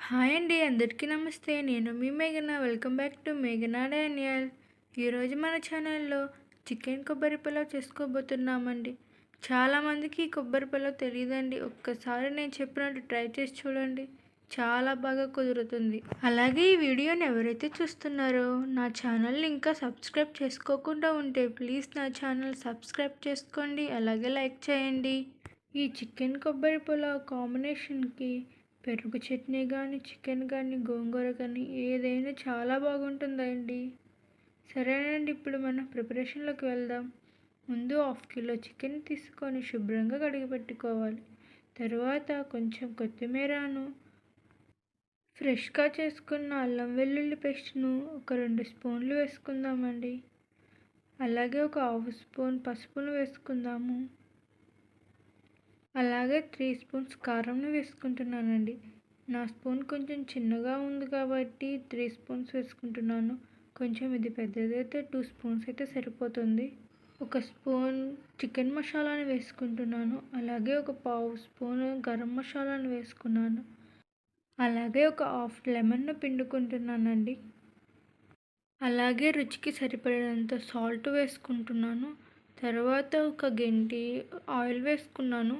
Hi అండి, అందరికీ నమస్తే. నేను మీ మేఘన. వెల్కమ్ బ్యాక్ టు మేఘనా డానియల్. ఈరోజు మన ఛానల్లో చికెన్ కొబ్బరి పులావ్ చేసుకోబోతున్నామండి. చాలామందికి ఈ కొబ్బరి పులావ్ తెలియదండి. ఒక్కసారి నేను చెప్పినట్టు ట్రై చేసి చూడండి, చాలా బాగా కుదురుతుంది. అలాగే ఈ వీడియోని ఎవరైతే చూస్తున్నారో నా ఛానల్ని ఇంకా సబ్స్క్రైబ్ చేసుకోకుండా ఉంటే ప్లీజ్ నా ఛానల్ సబ్స్క్రైబ్ చేసుకోండి, అలాగే లైక్ చేయండి. ఈ చికెన్ కొబ్బరి పులావ్ కాంబినేషన్కి పెరుగు చట్నీ కానీ, చికెన్ కానీ, గోంగూర కానీ ఏదైనా చాలా బాగుంటుందండి. సరేనండి, ఇప్పుడు మనం ప్రిపరేషన్లోకి వెళ్దాం. ముందు 1/2 కిలో చికెన్ తీసుకొని శుభ్రంగా కడిగి పెట్టుకోవాలి. తర్వాత కొంచెం కొత్తిమీరను, ఫ్రెష్గా చేసుకున్న అల్లం వెల్లుల్లి పేస్ట్ను ఒక 2 స్పూన్లు వేసుకుందామండి. అలాగే ఒక 1/2 స్పూన్ పసుపును వేసుకుందాము. అలాగే 3 స్పూన్స్ కారంను వేసుకుంటున్నానండి. నా స్పూన్ కొంచెం చిన్నగా ఉంది కాబట్టి 3 స్పూన్స్ వేసుకుంటున్నాను. కొంచెం ఇది పెద్దదైతే 2 స్పూన్స్ అయితే సరిపోతుంది. 1 స్పూన్ చికెన్ మసాలాను వేసుకుంటున్నాను. అలాగే ఒక 1/2 స్పూన్ గరం మసాలాను వేసుకున్నాను. అలాగే ఒక హాఫ్ లెమన్ను పిండుకుంటున్నానండి. అలాగే రుచికి సరిపడినంత సాల్ట్ వేసుకుంటున్నాను. తర్వాత ఒక గెంటి ఆయిల్ వేసుకున్నాను.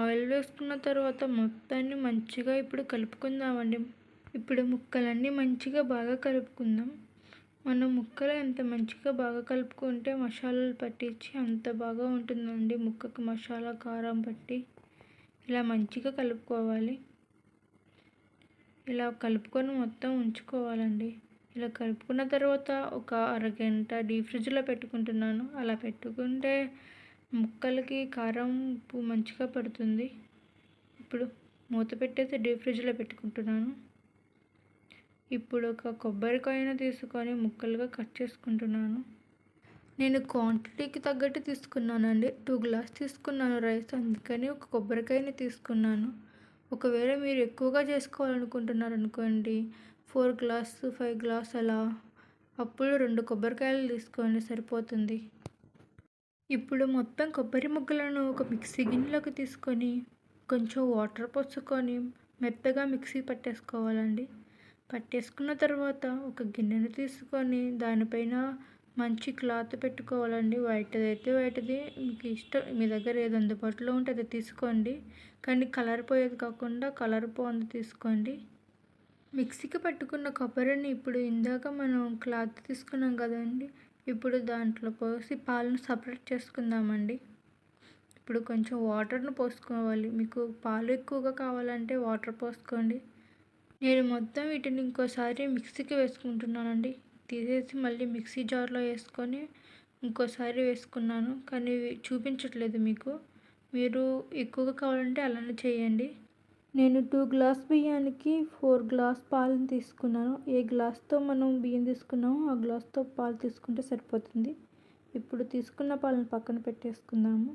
ఆయిల్ వేసుకున్న తర్వాత మొత్తాన్ని మంచిగా ఇప్పుడు కలుపుకుందామండి. ఇప్పుడు ముక్కలన్నీ మంచిగా బాగా కలుపుకుందాం. మనం ముక్కలు ఎంత మంచిగా బాగా కలుపుకుంటే మసాలాలు పట్టించి అంత బాగా ఉంటుందండి. ముక్కకు మసాలా కారం పట్టి ఇలా మంచిగా కలుపుకోవాలి. ఇలా కలుపుకొని మొత్తం ఉంచుకోవాలండి. ఇలా కలుపుకున్న తర్వాత ఒక అరగంట డీప్ ఫ్రిడ్జ్లో పెట్టుకుంటున్నాను. అలా పెట్టుకుంటే ముక్కలకి కారం ఉప్పు మంచిగా పడుతుంది. ఇప్పుడు మూత పెట్టేసి డీప్ ఫ్రిడ్జ్లో పెట్టుకుంటున్నాను. ఇప్పుడు ఒక కొబ్బరికాయను తీసుకొని ముక్కలుగా కట్ చేసుకుంటున్నాను. నేను క్వాంటిటీకి తగ్గట్టు తీసుకున్నానండి. 2 గ్లాస్ తీసుకున్నాను రైస్, అందుకని ఒక కొబ్బరికాయని తీసుకున్నాను. ఒకవేళ మీరు ఎక్కువగా చేసుకోవాలనుకుంటున్నారు అనుకోండి, 4 గ్లాస్ 5 గ్లాస్ అలా, అప్పుడు 2 కొబ్బరికాయలు తీసుకోండి, సరిపోతుంది. ఇప్పుడు మొత్తం కొబ్బరి ముక్కలను ఒక మిక్సీ గిన్నెలోకి తీసుకొని కొంచెం వాటర్ పోసుకొని మెత్తగా మిక్సీ పట్టేసుకోవాలండి. పట్టేసుకున్న తర్వాత ఒక గిన్నెను తీసుకొని దానిపైన మంచి క్లాత్ పెట్టుకోవాలండి. వైట్ది అయితే వైట్ది, మీకు ఇష్టం, మీ దగ్గర ఏది అందుబాటులో ఉంటే అది తీసుకోండి. కానీ కలర్ పోయేది కాకుండా కలర్ పోంది తీసుకోండి. మిక్సీకి పట్టుకున్న కొబ్బరిని ఇప్పుడు ఇందాక మనం క్లాత్ తీసుకున్నాం కదండి, ఇప్పుడు దాంట్లో పోసి పాలను సపరేట్ చేసుకుందామండి. ఇప్పుడు కొంచెం వాటర్ను పోసుకోవాలి. మీకు పాలు ఎక్కువగా కావాలంటే వాటర్ పోసుకోండి. నేను మొత్తం వీటిని ఇంకోసారి మిక్సీకి వేసుకుంటున్నానండి. తీసేసి మళ్ళీ మిక్సీ జార్లో వేసుకొని ఇంకోసారి వేసుకున్నాను, కానీ చూపించట్లేదు మీకు. మీరు ఎక్కువగా కావాలంటే అలానే చేయండి. నేను 2 గ్లాస్ బియ్యానికి 4 గ్లాస్ పాలను తీసుకున్నాను. ఏ గ్లాస్తో మనం బియ్యం తీసుకున్నామో ఆ గ్లాస్తో పాలు తీసుకుంటే సరిపోతుంది. ఇప్పుడు తీసుకున్న పాలను పక్కన పెట్టేసుకుందాము.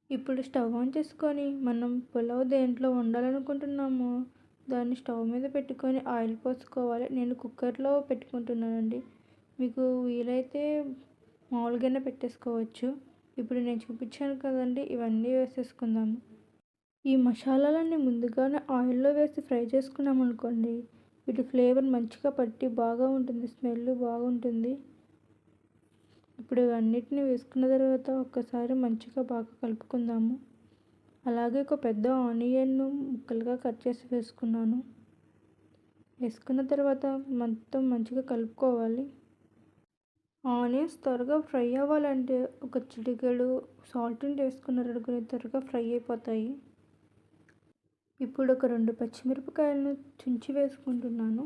ఇప్పుడు స్టవ్ ఆన్ చేసుకొని మనం పులావ్ దేంట్లో వండాలనుకుంటున్నామో దాన్ని స్టవ్ మీద పెట్టుకొని ఆయిల్ పోసుకోవాలి. నేను కుక్కర్లో పెట్టుకుంటున్నానండి. మీకు వీలైతే మామూలుగానే పెట్టేసుకోవచ్చు. ఇప్పుడు నేను చూపించాను కదండి, ఇవన్నీ వేసేసుకుందాము. ఈ మసాలాలన్నీ ముందుగానే ఆయిల్లో వేసి ఫ్రై చేసుకున్నాం అనుకోండి, వీటి ఫ్లేవర్ మంచిగా పట్టి బాగా ఉంటుంది, స్మెల్ బాగుంటుంది. ఇప్పుడు ఇవన్నిటిని వేసుకున్న తర్వాత ఒక్కసారి మంచిగా బాగా కలుపుకుందాము. అలాగే ఒక పెద్ద ఆనియన్ను ముక్కలుగా కట్ చేసి వేసుకున్నాను. వేసుకున్న తర్వాత మొత్తం మంచిగా కలుపుకోవాలి. ఆనియన్స్ త్వరగా ఫ్రై అవ్వాలంటే ఒక చిటికెడు సాల్ట్ని వేసుకున్నారనుకుని త్వరగా ఫ్రై అయిపోతాయి. ఇప్పుడు ఒక 2 పచ్చిమిరపకాయలను తుంచి వేసుకుంటున్నాను.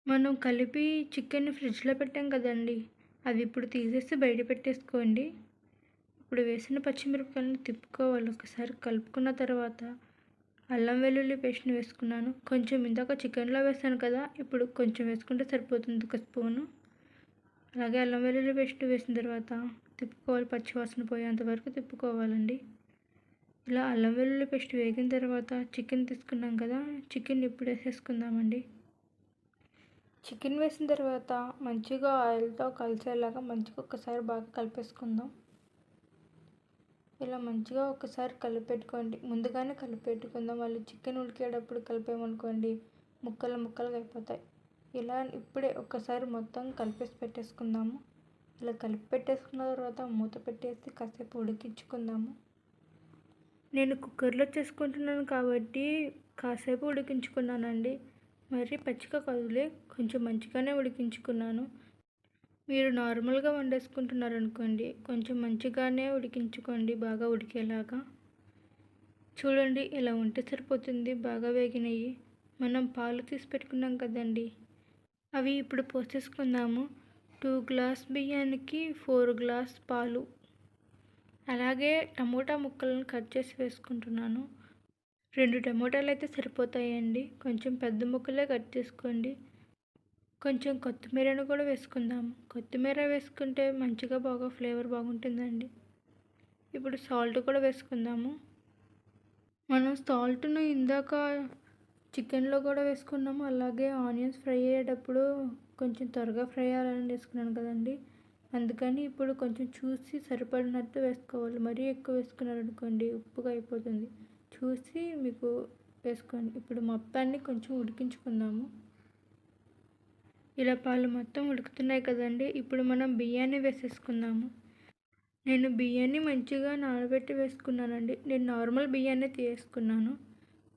మనం కలిపి చికెన్ని ఫ్రిడ్జ్లో పెట్టాం కదండి, అవి ఇప్పుడు తీసేసి బయట పెట్టేసుకోండి. ఇప్పుడు వేసిన పచ్చిమిరపకాయలను తిప్పుకోవాలి. ఒకసారి కలుపుకున్న తర్వాత అల్లం వెల్లుల్లి పేస్ట్ని వేసుకున్నాను. కొంచెం ఇందాక చికెన్లో వేసాను కదా, ఇప్పుడు కొంచెం వేసుకుంటే సరిపోతుంది, 1 స్పూను. అలాగే అల్లం వెల్లుల్లి పేస్ట్ వేసిన తర్వాత తిప్పుకోవాలి, పచ్చివాసన పోయేంత వరకు తిప్పుకోవాలండి. ఇలా అల్లం వెల్లుల్లి పేస్ట్ వేగిన తర్వాత చికెన్ తీసుకున్నాం కదా, చికెన్ ఇప్పుడు వేసేసుకుందామండి. చికెన్ వేసిన తర్వాత మంచిగా ఆయిల్తో కలిసేలాగా మంచిగా ఒక్కసారి బాగా కలిపేసుకుందాం. ఇలా మంచిగా ఒకసారి కలిపెట్టుకోండి. ముందుగానే కలిపెట్టుకుందాం, మళ్ళీ చికెన్ ఉడికేటప్పుడు కలిపామనుకోండి ముక్కలు ముక్కలుగా అయిపోతాయి. ఇలా ఇప్పుడే ఒక్కసారి మొత్తం కలిపేసి పెట్టేసుకుందాము. ఇలా కలిపి పెట్టేసుకున్న తర్వాత మూత పెట్టేసి కాసేపు ఉడికించుకుందాము. నేను కుక్కర్లో చేసుకుంటున్నాను కాబట్టి కాసేపు ఉడికించుకున్నానండి. మరి పచ్చిగా కదులే కొంచెం మంచిగానే ఉడికించుకున్నాను. మీరు నార్మల్గా వండేసుకుంటున్నారనుకోండి, కొంచెం మంచిగానే ఉడికించుకోండి, బాగా ఉడికేలాగా. చూడండి ఇలా ఉంటే సరిపోతుంది. బాగా వేగినాయి. మనం పాలు తీసి పెట్టుకున్నాం కదండి, అవి ఇప్పుడు పోసేసుకుందాము. 2 గ్లాస్ బియ్యానికి 4 గ్లాస్ పాలు. అలాగే టమోటా ముక్కలను కట్ చేసి వేసుకుంటున్నాను. 2 టమోటాలు అయితే సరిపోతాయండి. కొంచెం పెద్ద ముక్కలే కట్ చేసుకోండి. కొంచెం కొత్తిమీరను కూడా వేసుకుందాము. కొత్తిమీర వేసుకుంటే మంచిగా బాగా ఫ్లేవర్ బాగుంటుందండి. ఇప్పుడు సాల్ట్ కూడా వేసుకుందాము. మనం సాల్ట్ను ఇందాక చికెన్లో కూడా వేసుకున్నాము. అలాగే ఆనియన్స్ ఫ్రై అయ్యేటప్పుడు కొంచెం త్వరగా ఫ్రై అవ్వాలని వేసుకున్నాను కదండి, అందుకని ఇప్పుడు కొంచెం చూసి సరిపడినట్టు వేసుకోవాలి. మరీ ఎక్కువ వేసుకున్నారనుకోండి ఉప్పుగా అయిపోతుంది. చూసి మీకు వేసుకోండి. ఇప్పుడు మొత్తాన్ని కొంచెం ఉడికించుకుందాము. ఇలా పాలు మొత్తం ఉడుకుతున్నాయి కదండి, ఇప్పుడు మనం బియ్యాన్ని వేసేసుకుందాము. నేను బియ్యాన్ని మంచిగా నానబెట్టి వేసుకున్నానండి. నేను నార్మల్ బియ్యాన్ని తీసుకున్నాను,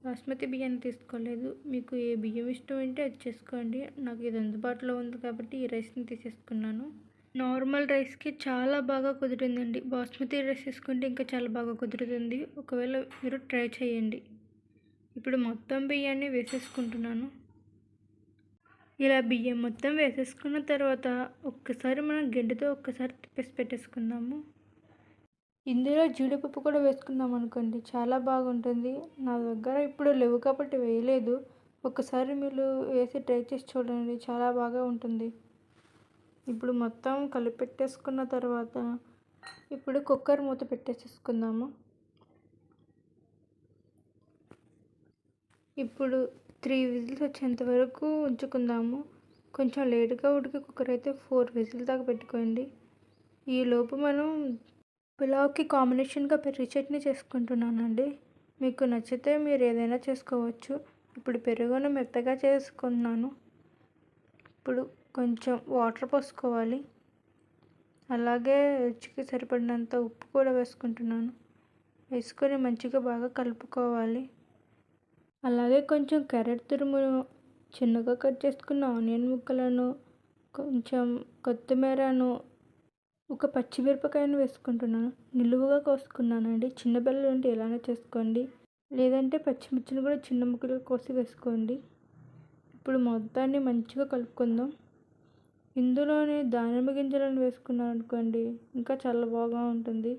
బాస్మతి బియ్యాన్ని తీసుకోలేదు. మీకు ఏ బియ్యం ఇష్టం అంటే అది చేసుకోండి. నాకు ఇది అందుబాటులో ఉంది కాబట్టి ఈ రైస్ని తీసేసుకున్నాను. నార్మల్ రైస్కి చాలా బాగా కుదిరిందండి. బాస్మతి రైస్ తీసుకుంటే ఇంకా చాలా బాగా కుదురుతుంది. ఒకవేళ మీరు ట్రై చేయండి. ఇప్పుడు మొత్తం బియ్యాన్ని వేసేసుకుంటున్నాను. ఇలా బియ్యం మొత్తం వేసేసుకున్న తర్వాత ఒక్కసారి మనం గెంటితో ఒక్కసారి తిప్పేసి పెట్టేసుకుందాము. ఇందులో జీడిపప్పు కూడా వేసుకుందాం అనుకోండి, చాలా బాగుంటుంది. నా దగ్గర ఇప్పుడు లేవు కాబట్టి వేయలేదు. ఒక్కసారి మీరు వేసి ట్రై చేసి చూడండి, చాలా బాగా ఉంటుంది. ఇప్పుడు మొత్తం కలిపెట్టేసుకున్న తర్వాత ఇప్పుడు కుక్కర్ మూత పెట్టేసేసుకుందాము. ఇప్పుడు 3 విజిల్స్ వచ్చేంత వరకు ఉంచుకుందాము. కొంచెం లేటుగా ఉడికే కుక్కర్ అయితే 4 విజిల్ దాకా పెట్టుకోండి. ఈలోపు మనం పులావ్కి కాంబినేషన్గా పెరుగు చట్నీ చేసుకుంటున్నానండి. మీకు నచ్చితే మీరు ఏదైనా చేసుకోవచ్చు. ఇప్పుడు పెరుగును మెత్తగా చేసుకున్నాను. ఇప్పుడు కొంచెం వాటర్ పోసుకోవాలి. అలాగే రుచికి సరిపడినంత ఉప్పు కూడా వేసుకుంటున్నాను. వేసుకొని మంచిగా బాగా కలుపుకోవాలి. అలాగే కొంచెం క్యారెట్ తురుమును, చిన్నగా కట్ చేసుకున్న ఆనియన్ ముక్కలను, కొంచెం కొత్తిమీరను, ఒక పచ్చిమిరపకాయను వేసుకుంటున్నాను. నిలువుగా కోసుకున్నానండి. చిన్న బెల్లం ఉంటే ఇలానే చేసుకోండి, లేదంటే పచ్చిమిర్చిని కూడా చిన్న ముక్కలు కోసి వేసుకోండి. ఇప్పుడు మొత్తాన్ని మంచిగా కలుపుకుందాం. ఇందులోనే దానిమ్మ గింజలను వేసుకున్నాను అనుకోండి, ఇంకా చాలా బాగా ఉంటుంది.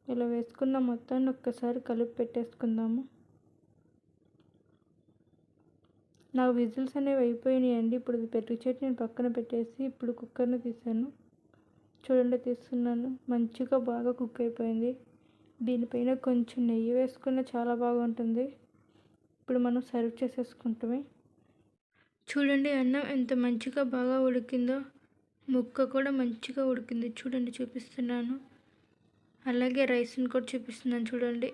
ఇలా వేసుకున్న మొత్తాన్ని ఒక్కసారి కలిపి పెట్టేసుకుందాము. నా విజిల్స్ అనేవి అయిపోయినాయండి. ఇప్పుడు పెరుగు చట్నీని పక్కన పెట్టేసి ఇప్పుడు కుక్కర్ని తీసాను. చూడండి తీస్తున్నాను, మంచిగా బాగా కుక్ అయిపోయింది. దీనిపైన కొంచెం నెయ్యి వేసుకున్న చాలా బాగుంటుంది. ఇప్పుడు మనం సర్వ్ చేసేసుకుంటామే. చూడండి అన్నం ఎంత మంచిగా బాగా ఉడికిందో, ముక్క కూడా మంచిగా ఉడికింది. చూడండి చూపిస్తున్నాను. అలాగే రైస్ని కూడా చూపిస్తున్నాను చూడండి,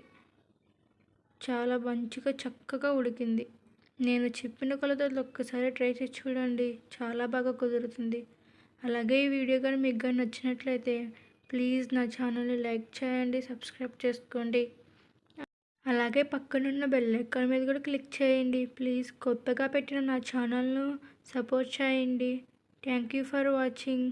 చాలా మంచిగా చక్కగా ఉడికింది. నేను చెప్పిన కొలతలు ఒక్కసారి ట్రై చేసి చూడండి, చాలా బాగా కుదురుతుంది. అలాగే ఈ వీడియో కానీ మీకు కానీ నచ్చినట్లయితే ప్లీజ్ నా ఛానల్ని లైక్ చేయండి, సబ్స్క్రైబ్ చేసుకోండి. అలాగే పక్కనున్న బెల్ ఐకాన్ మీద కూడా క్లిక్ చేయండి. ప్లీజ్ కొత్తగా పెట్టిన నా ఛానల్ను సపోర్ట్ చేయండి. Thank you for watching.